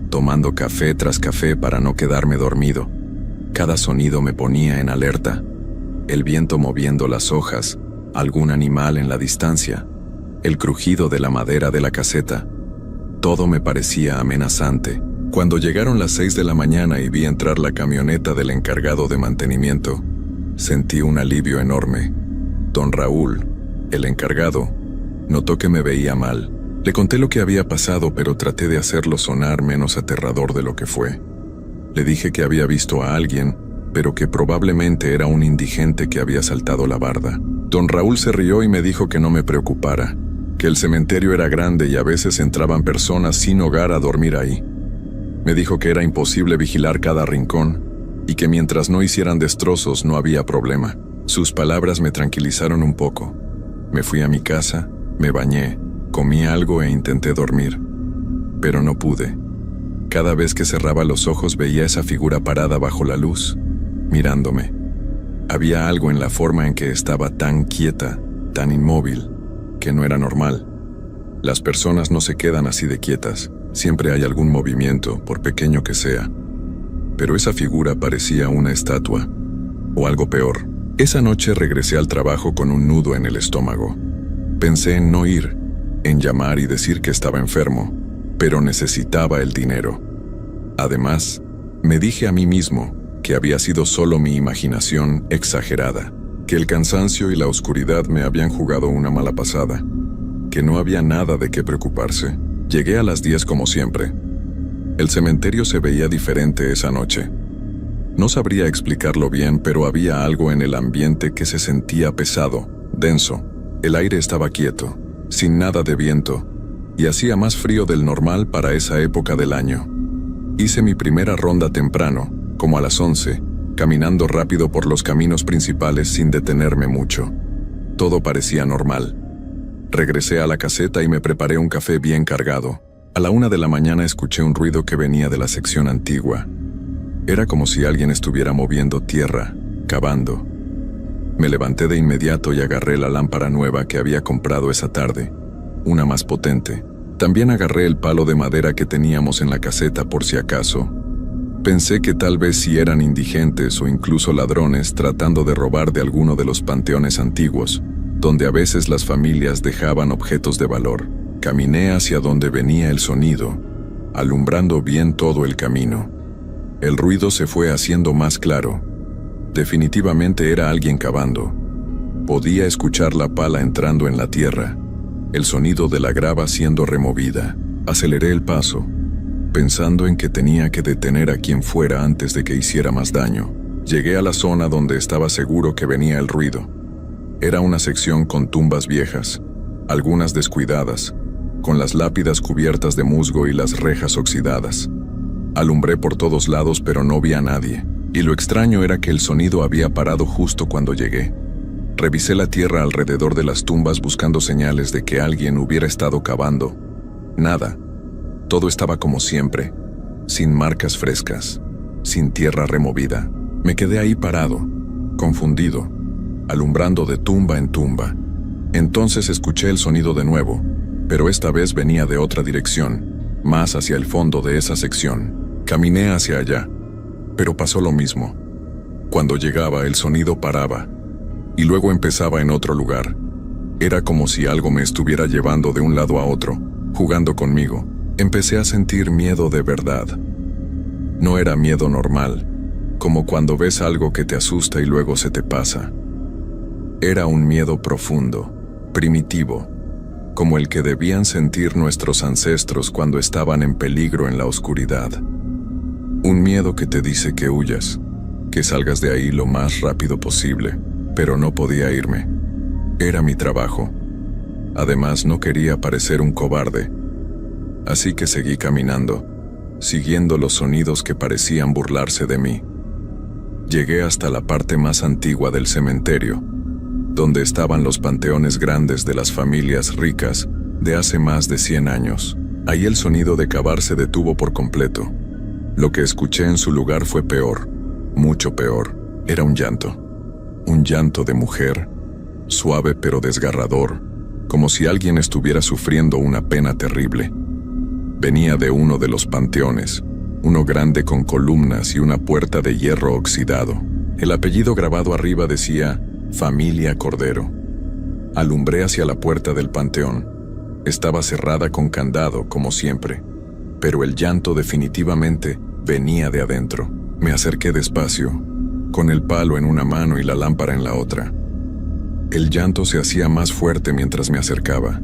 tomando café tras café para no quedarme dormido. Cada sonido me ponía en alerta. El viento moviendo las hojas, algún animal en la distancia, el crujido de la madera de la caseta. Todo me parecía amenazante. Cuando llegaron las 6 de la mañana y vi entrar la camioneta del encargado de mantenimiento, Sentí un alivio enorme. Don Raúl, el encargado, notó que me veía mal. Le conté lo que había pasado, pero traté de hacerlo sonar menos aterrador de lo que fue. Le dije que había visto a alguien, pero que probablemente era un indigente que había saltado la barda. Don Raúl se rió y me dijo que no me preocupara, que el cementerio era grande y a veces entraban personas sin hogar a dormir ahí. Me dijo que era imposible vigilar cada rincón y que mientras no hicieran destrozos no había problema. Sus palabras me tranquilizaron un poco. Me fui a mi casa, me bañé, comí algo e intenté dormir, pero no pude. Cada vez que cerraba los ojos veía esa figura parada bajo la luz, mirándome. Había algo en la forma en que estaba tan quieta, tan inmóvil, que no era normal. Las personas no se quedan así de quietas, siempre hay algún movimiento, por pequeño que sea. Pero esa figura parecía una estatua, o algo peor. Esa noche regresé al trabajo con un nudo en el estómago. Pensé en no ir, en llamar y decir que estaba enfermo, pero necesitaba el dinero. Además, me dije a mí mismo que había sido solo mi imaginación exagerada, que el cansancio y la oscuridad me habían jugado una mala pasada, que no había nada de qué preocuparse. Llegué a las 10 como siempre. El cementerio se veía diferente esa noche. No sabría explicarlo bien, pero había algo en el ambiente que se sentía pesado, denso. El aire estaba quieto, sin nada de viento, y hacía más frío del normal para esa época del año. Hice mi primera ronda temprano, como a las 11, caminando rápido por los caminos principales sin detenerme mucho. Todo parecía normal. Regresé a la caseta y me preparé un café bien cargado. A la 1 de la mañana escuché un ruido que venía de la sección antigua. Era como si alguien estuviera moviendo tierra, cavando. Me levanté de inmediato y agarré la lámpara nueva que había comprado esa tarde, una más potente. También agarré el palo de madera que teníamos en la caseta por si acaso. Pensé que tal vez sí eran indigentes o incluso ladrones tratando de robar de alguno de los panteones antiguos, donde a veces las familias dejaban objetos de valor. Caminé hacia donde venía el sonido, alumbrando bien todo el camino. El ruido se fue haciendo más claro. Definitivamente era alguien cavando. Podía escuchar la pala entrando en la tierra, el sonido de la grava siendo removida. Aceleré el paso, pensando en que tenía que detener a quien fuera antes de que hiciera más daño. Llegué a la zona donde estaba seguro que venía el ruido. Era una sección con tumbas viejas, algunas descuidadas, con las lápidas cubiertas de musgo y las rejas oxidadas. Alumbré por todos lados, pero no vi a nadie, y lo extraño era que el sonido había parado justo cuando llegué. Revisé la tierra alrededor de las tumbas buscando señales de que alguien hubiera estado cavando. Nada. Todo estaba como siempre, sin marcas frescas, sin tierra removida. Me quedé ahí parado, confundido, alumbrando de tumba en tumba. Entonces escuché el sonido de nuevo, pero esta vez venía de otra dirección, más hacia el fondo de esa sección. Caminé hacia allá, pero pasó lo mismo. Cuando llegaba, el sonido paraba, y luego empezaba en otro lugar. Era como si algo me estuviera llevando de un lado a otro, jugando conmigo. Empecé a sentir miedo de verdad. No era miedo normal, como cuando ves algo que te asusta y luego se te pasa. Era un miedo profundo, primitivo, como el que debían sentir nuestros ancestros cuando estaban en peligro en la oscuridad. Un miedo que te dice que huyas, que salgas de ahí lo más rápido posible, pero no podía irme. Era mi trabajo. Además, no quería parecer un cobarde. Así que seguí caminando, siguiendo los sonidos que parecían burlarse de mí. Llegué hasta la parte más antigua del cementerio, donde estaban los panteones grandes de las familias ricas de hace más de 100 años. Ahí el sonido de cavar se detuvo por completo. Lo que escuché en su lugar fue peor, mucho peor. Era un llanto de mujer, suave pero desgarrador, como si alguien estuviera sufriendo una pena terrible. Venía de uno de los panteones, uno grande con columnas y una puerta de hierro oxidado. El apellido grabado arriba decía Familia Cordero. Alumbré hacia la puerta del panteón. Estaba cerrada con candado, como siempre, pero el llanto definitivamente venía de adentro. Me acerqué despacio, con el palo en una mano y la lámpara en la otra. El llanto se hacía más fuerte mientras me acercaba.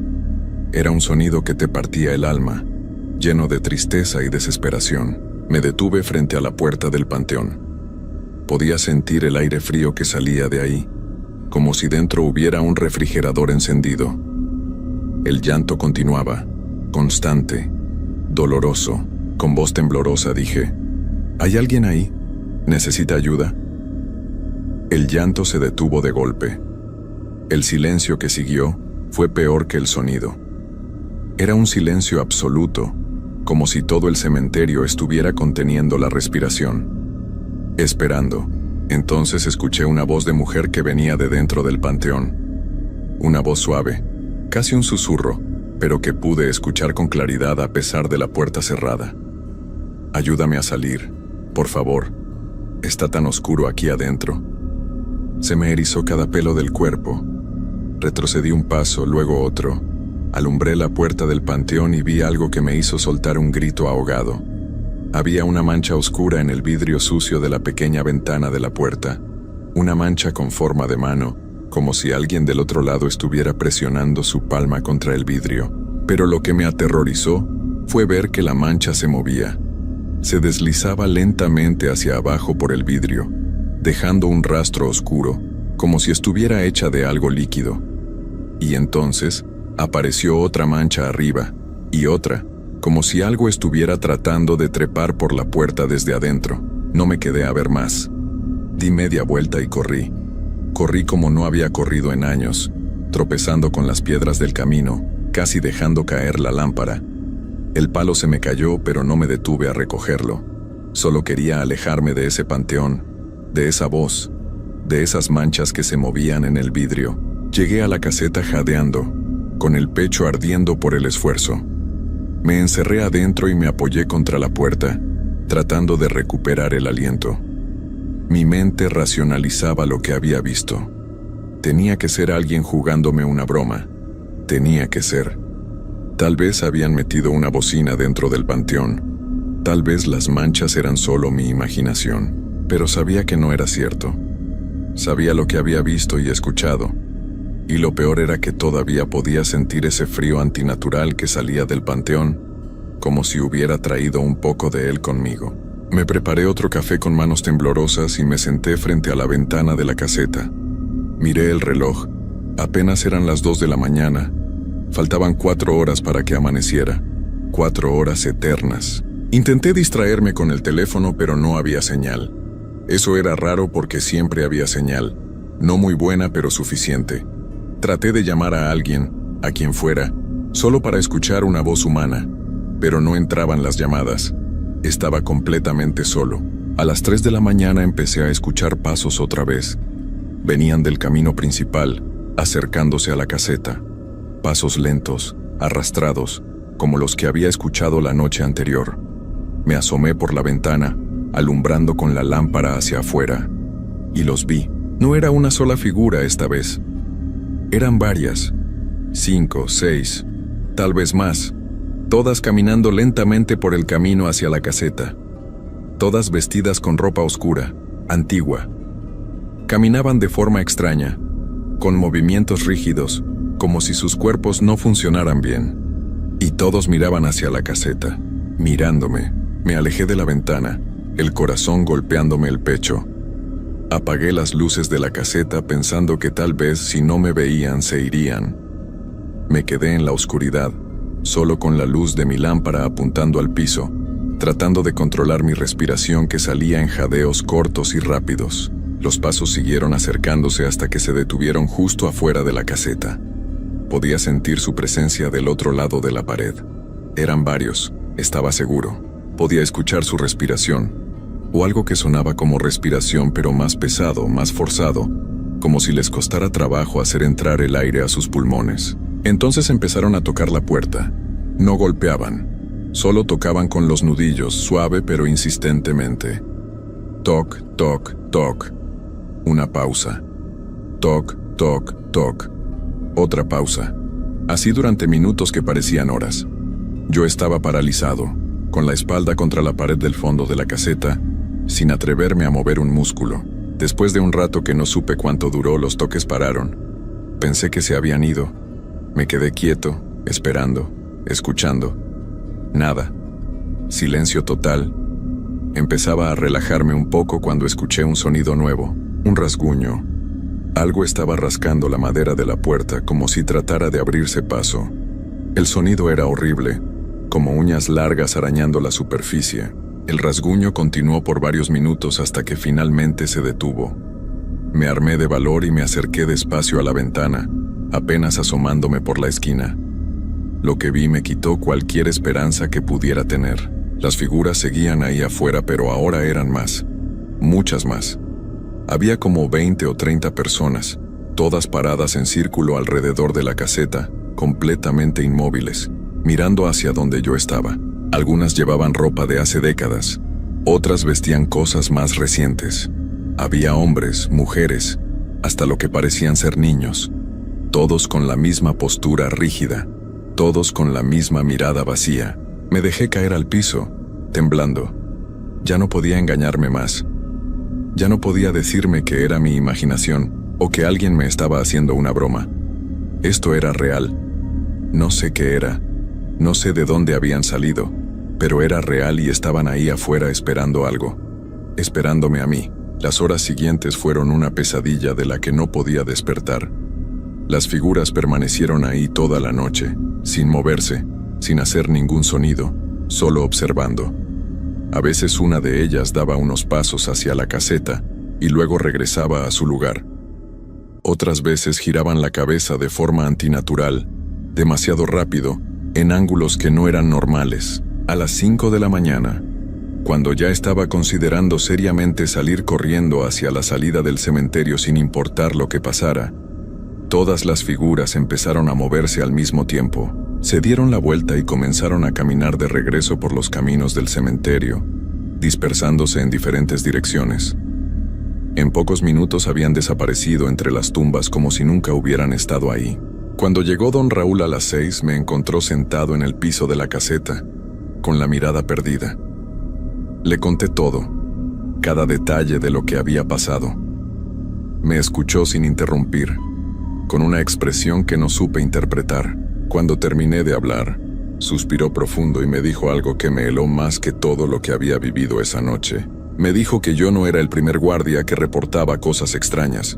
Era un sonido que te partía el alma, lleno de tristeza y desesperación. Me detuve frente a la puerta del panteón. Podía sentir el aire frío que salía de ahí, como si dentro hubiera un refrigerador encendido. El llanto continuaba, constante, doloroso. Con voz temblorosa dije: ¿hay alguien ahí? ¿Necesita ayuda? El llanto se detuvo de golpe. El silencio que siguió fue peor que el sonido. Era un silencio absoluto, como si todo el cementerio estuviera conteniendo la respiración, esperando. Entonces escuché una voz de mujer que venía de dentro del panteón. Una voz suave, casi un susurro, pero que pude escuchar con claridad a pesar de la puerta cerrada. Ayúdame a salir, por favor. Está tan oscuro aquí adentro. Se me erizó cada pelo del cuerpo. Retrocedí un paso, luego otro. Alumbré la puerta del panteón y vi algo que me hizo soltar un grito ahogado. Había una mancha oscura en el vidrio sucio de la pequeña ventana de la puerta. Una mancha con forma de mano, como si alguien del otro lado estuviera presionando su palma contra el vidrio. Pero lo que me aterrorizó fue ver que la mancha se movía. Se deslizaba lentamente hacia abajo por el vidrio, dejando un rastro oscuro, como si estuviera hecha de algo líquido. Y entonces apareció otra mancha arriba, y otra, como si algo estuviera tratando de trepar por la puerta desde adentro. No me quedé a ver más. Di media vuelta y corrí. Corrí como no había corrido en años, tropezando con las piedras del camino, casi dejando caer la lámpara. El palo se me cayó, pero no me detuve a recogerlo. Solo quería alejarme de ese panteón, de esa voz, de esas manchas que se movían en el vidrio. Llegué a la caseta jadeando, con el pecho ardiendo por el esfuerzo. Me encerré adentro y me apoyé contra la puerta, tratando de recuperar el aliento. Mi mente racionalizaba lo que había visto. Tenía que ser alguien jugándome una broma. Tenía que ser. Tal vez habían metido una bocina dentro del panteón. Tal vez las manchas eran solo mi imaginación, pero sabía que no era cierto. Sabía lo que había visto y escuchado, y lo peor era que todavía podía sentir ese frío antinatural que salía del panteón, como si hubiera traído un poco de él conmigo. Me preparé otro café con manos temblorosas y me senté frente a la ventana de la caseta. Miré el reloj. Apenas eran las 2 de la mañana. Faltaban 4 horas para que amaneciera. 4 horas eternas. Intenté distraerme con el teléfono, pero no había señal. Eso era raro porque siempre había señal. No muy buena, pero suficiente. Traté de llamar a alguien, a quien fuera, solo para escuchar una voz humana, pero no entraban las llamadas. Estaba completamente solo. A las 3 de la mañana empecé a escuchar pasos otra vez. Venían del camino principal, acercándose a la caseta. Pasos lentos, arrastrados, como los que había escuchado la noche anterior. Me asomé por la ventana, alumbrando con la lámpara hacia afuera. Y los vi. No era una sola figura esta vez. Eran varias. 5, 6, tal vez más. Todas caminando lentamente por el camino hacia la caseta. Todas vestidas con ropa oscura, antigua. Caminaban de forma extraña, con movimientos rígidos, como si sus cuerpos no funcionaran bien. Y todos miraban hacia la caseta, mirándome. Me alejé de la ventana, el corazón golpeándome el pecho. Apagué las luces de la caseta pensando que tal vez si no me veían se irían. Me quedé en la oscuridad, solo con la luz de mi lámpara apuntando al piso, tratando de controlar mi respiración que salía en jadeos cortos y rápidos. Los pasos siguieron acercándose hasta que se detuvieron justo afuera de la caseta. Podía sentir su presencia del otro lado de la pared. Eran varios, estaba seguro. Podía escuchar su respiración, o algo que sonaba como respiración pero más pesado, más forzado, como si les costara trabajo hacer entrar el aire a sus pulmones. Entonces empezaron a tocar la puerta. No golpeaban, solo tocaban con los nudillos, suave pero insistentemente. Toc, toc, toc. Una pausa. Toc, toc, toc. Otra pausa. Así durante minutos que parecían horas. Yo estaba paralizado, con la espalda contra la pared del fondo de la caseta, sin atreverme a mover un músculo. Después de un rato que no supe cuánto duró, los toques pararon. Pensé que se habían ido. Me quedé quieto, esperando, escuchando. Nada. Silencio total. Empezaba a relajarme un poco cuando escuché un sonido nuevo, un rasguño. Algo estaba rascando la madera de la puerta como si tratara de abrirse paso. El sonido era horrible, como uñas largas arañando la superficie. El rasguño continuó por varios minutos hasta que finalmente se detuvo. Me armé de valor y me acerqué despacio a la ventana, apenas asomándome por la esquina. Lo que vi me quitó cualquier esperanza que pudiera tener. Las figuras seguían ahí afuera, pero ahora eran más. Muchas más. Había como 20 o 30 personas, todas paradas en círculo alrededor de la caseta, completamente inmóviles, mirando hacia donde yo estaba. Algunas llevaban ropa de hace décadas, otras vestían cosas más recientes. Había hombres, mujeres, hasta lo que parecían ser niños, todos con la misma postura rígida, todos con la misma mirada vacía. Me dejé caer al piso, temblando. Ya no podía engañarme más. Ya no podía decirme que era mi imaginación o que alguien me estaba haciendo una broma. Esto era real. No sé qué era. No sé de dónde habían salido, pero era real y estaban ahí afuera esperando algo. Esperándome a mí. Las horas siguientes fueron una pesadilla de la que no podía despertar. Las figuras permanecieron ahí toda la noche, sin moverse, sin hacer ningún sonido, solo observando. A veces una de ellas daba unos pasos hacia la caseta y luego regresaba a su lugar. Otras veces giraban la cabeza de forma antinatural, demasiado rápido, en ángulos que no eran normales. A las 5 de la mañana, cuando ya estaba considerando seriamente salir corriendo hacia la salida del cementerio sin importar lo que pasara, todas las figuras empezaron a moverse al mismo tiempo. Se dieron la vuelta y comenzaron a caminar de regreso por los caminos del cementerio, dispersándose en diferentes direcciones. En pocos minutos habían desaparecido entre las tumbas como si nunca hubieran estado ahí. Cuando llegó don Raúl a las 6, me encontró sentado en el piso de la caseta, con la mirada perdida. Le conté todo, cada detalle de lo que había pasado. Me escuchó sin interrumpir, con una expresión que no supe interpretar. Cuando terminé de hablar, suspiró profundo y me dijo algo que me heló más que todo lo que había vivido esa noche. Me dijo que yo no era el primer guardia que reportaba cosas extrañas,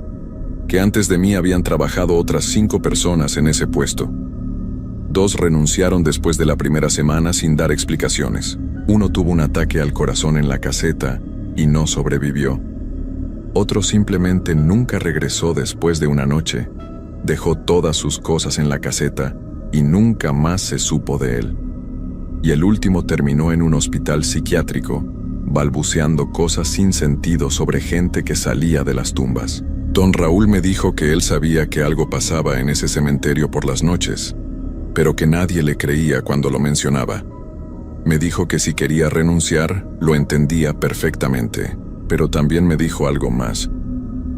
que antes de mí habían trabajado otras 5 personas en ese puesto. 2 renunciaron después de la primera semana sin dar explicaciones. Uno tuvo un ataque al corazón en la caseta y no sobrevivió. Otro simplemente nunca regresó después de una noche. Dejó todas sus cosas en la caseta y nunca más se supo de él. Y el último terminó en un hospital psiquiátrico, balbuceando cosas sin sentido sobre gente que salía de las tumbas. Don Raúl me dijo que él sabía que algo pasaba en ese cementerio por las noches, pero que nadie le creía cuando lo mencionaba. Me dijo que si quería renunciar, lo entendía perfectamente, pero también me dijo algo más,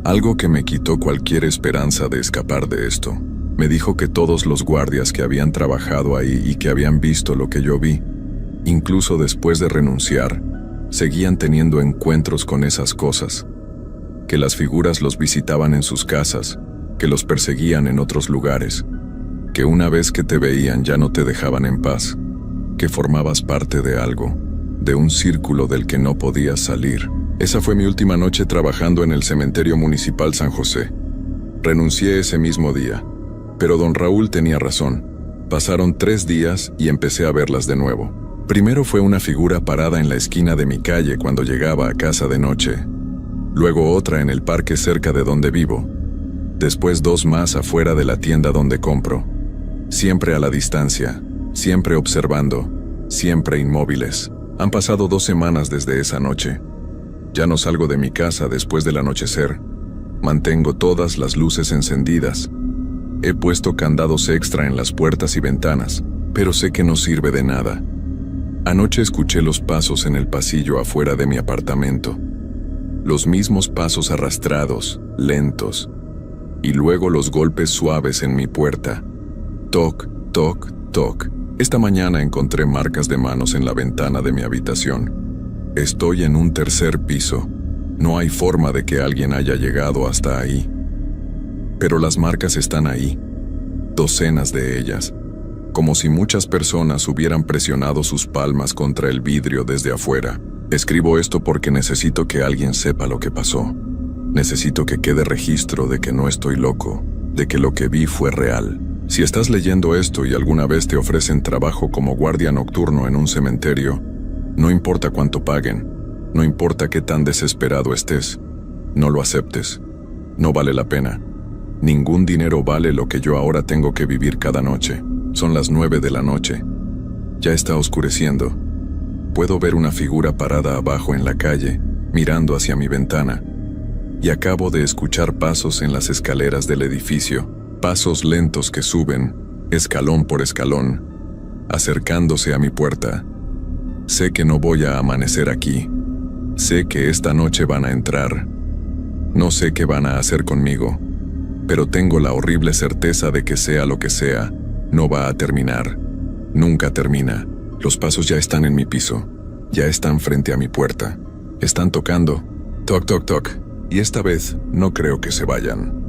algo que me quitó cualquier esperanza de escapar de esto. Me dijo que todos los guardias que habían trabajado ahí y que habían visto lo que yo vi, incluso después de renunciar, seguían teniendo encuentros con esas cosas, que las figuras los visitaban en sus casas, que los perseguían en otros lugares, que una vez que te veían ya no te dejaban en paz, que formabas parte de algo, de un círculo del que no podías salir. Esa fue mi última noche trabajando en el cementerio municipal San José. Renuncié ese mismo día. Pero don Raúl tenía razón. Pasaron 3 días y empecé a verlas de nuevo. Primero fue una figura parada en la esquina de mi calle cuando llegaba a casa de noche. Luego otra en el parque cerca de donde vivo. Después 2 más afuera de la tienda donde compro. Siempre a la distancia, siempre observando, siempre inmóviles. Han pasado 2 semanas desde esa noche. Ya no salgo de mi casa después del anochecer. Mantengo todas las luces encendidas. He puesto candados extra en las puertas y ventanas, pero sé que no sirve de nada. Anoche escuché los pasos en el pasillo afuera de mi apartamento. Los mismos pasos arrastrados, lentos, y luego los golpes suaves en mi puerta. Toc, toc, toc. Esta mañana encontré marcas de manos en la ventana de mi habitación. Estoy en un 3er piso. No hay forma de que alguien haya llegado hasta ahí. Pero las marcas están ahí, docenas de ellas, como si muchas personas hubieran presionado sus palmas contra el vidrio desde afuera. Escribo esto porque necesito que alguien sepa lo que pasó. Necesito que quede registro de que no estoy loco, de que lo que vi fue real. Si estás leyendo esto y alguna vez te ofrecen trabajo como guardia nocturno en un cementerio, no importa cuánto paguen, no importa qué tan desesperado estés, no lo aceptes. No vale la pena. Ningún dinero vale lo que yo ahora tengo que vivir cada noche. Son las 9 de la noche. Ya está oscureciendo. Puedo ver una figura parada abajo en la calle, mirando hacia mi ventana. Y acabo de escuchar pasos en las escaleras del edificio, pasos lentos que suben, escalón por escalón, acercándose a mi puerta. Sé que no voy a amanecer aquí. Sé que esta noche van a entrar. No sé qué van a hacer conmigo, pero tengo la horrible certeza de que sea lo que sea, no va a terminar. Nunca termina. Los pasos ya están en mi piso. Ya están frente a mi puerta. Están tocando. Toc, toc, toc. Y esta vez no creo que se vayan.